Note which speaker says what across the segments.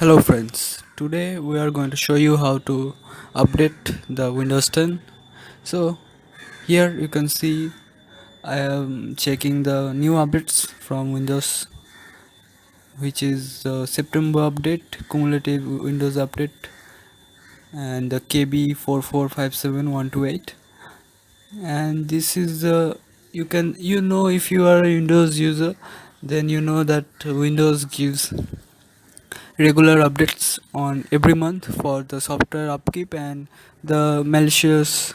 Speaker 1: Hello friends, today we are going to show you how to update the Windows 10. So here you can see I am checking the new updates from Windows, which is the September update, cumulative Windows update, and the KB 4457128. And this is the if you are a Windows user, then you know that Windows gives regular updates on every month for the software upkeep and the malicious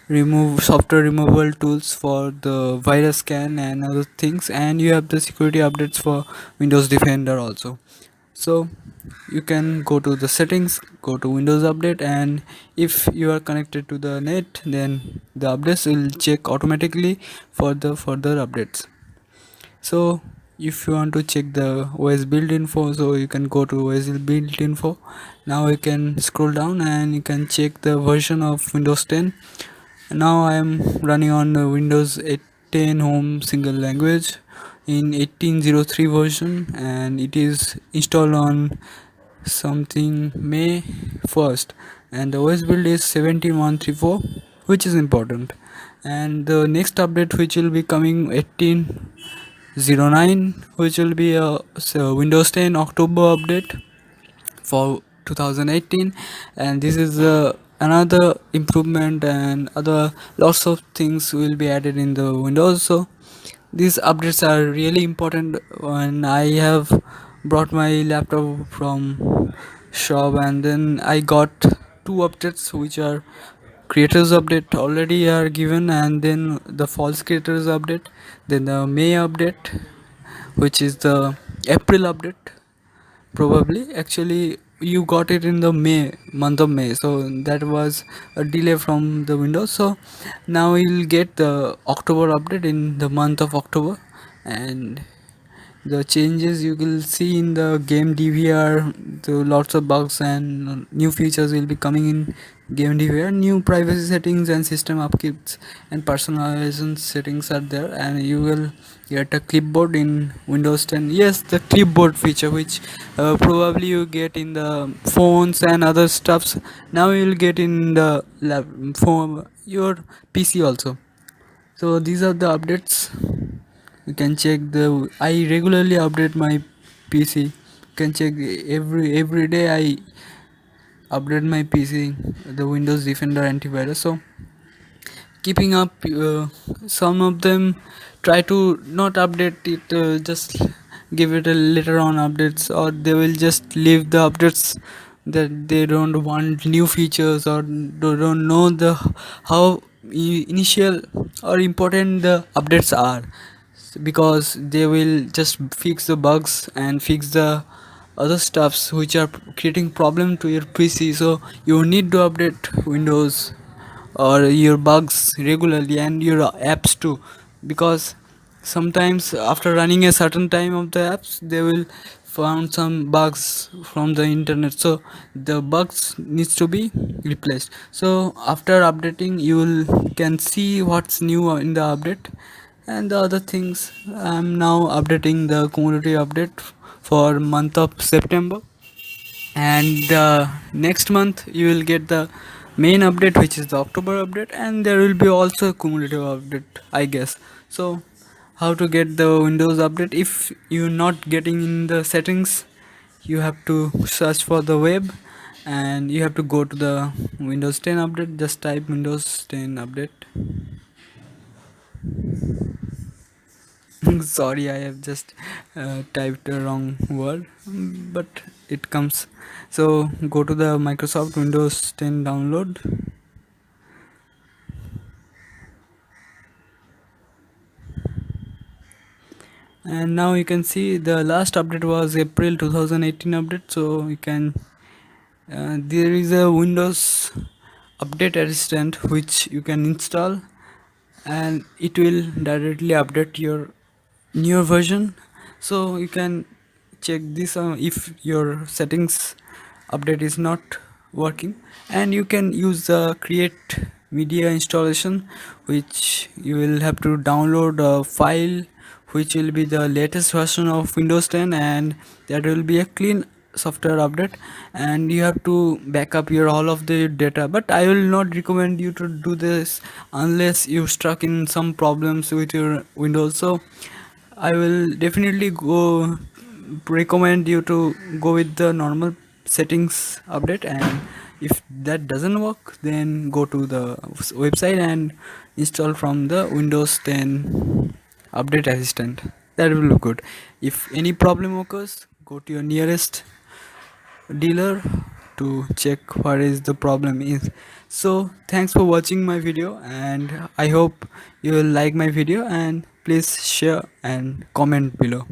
Speaker 1: remove software removal tools for the virus scan and other things, and you have the security updates for Windows Defender also. So you can go to the settings, go to Windows Update, and if you are connected to the net, then the updates will check automatically for the further updates. So if you want to check the OS build info, so you can go to OS build info. Now you can scroll down and you can check the version of Windows 10. Now I am running on Windows 10 home single language in 1803 version, and it is installed on something May 1st, and the OS build is 17134, which is important. And the next update, which will be coming 1809, which will be a Windows 10 October update for 2018, and this is another improvement, and other lots of things will be added in the Windows. So these updates are really important. When I have brought my laptop from shop, and then I got two updates, which are creators update already are given, and then the false creators update, then the May update, which is the April update. Probably, actually, you got it in the month of May, so that was a delay from the Windows. So now you'll get the October update in the month of October, and the changes you will see in the game DVR, the lots of bugs and new features will be coming in game DVR. New privacy settings and system upkeeps and personalization settings are there, and you will get a clipboard in Windows 10. Yes, the clipboard feature, which probably you get in the phones and other stuffs, now you will get in the phone, your PC also. So these are the updates. You can check the I regularly update my PC. You can check every day I update my PC, the Windows Defender antivirus. So keeping up, some of them try to not update it, just give it a later on updates, or they will just leave the updates that they don't want new features, or don't know the how initial or important the updates are, because they will just fix the bugs and fix the other stuffs which are creating problem to your PC. So you need to update Windows or your bugs regularly, and your apps too, because sometimes after running a certain time of the apps, they will found some bugs from the internet, so the bugs needs to be replaced. So after updating, you will can see what's new in the update. And the other things, I'm now updating the community update for month of September, and next month you will get the main update, which is the October update, and there will be also a cumulative update, I guess. So how to get the Windows update? If you're not getting in the settings, you have to search for the web, and you have to go to the Windows 10 update. Just type Windows 10 update. Sorry, I have just typed the wrong word, but it comes. So go to the Microsoft Windows 10 download, and now you can see the last update was April 2018 update. So you can there is a Windows update assistant which you can install, and it will directly update your newer version. So you can check this if your settings update is not working, and you can use the create media installation, which you will have to download a file which will be the latest version of Windows 10, and that will be a clean software update, and you have to back up your all of the data. But I will not recommend you to do this unless you stuck in some problems with your Windows. So I will definitely go recommend you to go with the normal settings update, and if that doesn't work, then go to the website and install from the Windows 10 update assistant. That will look good. If any problem occurs, go to your nearest dealer to check what is the problem is. So thanks for watching my video, and I hope you will like my video, and please share and comment below.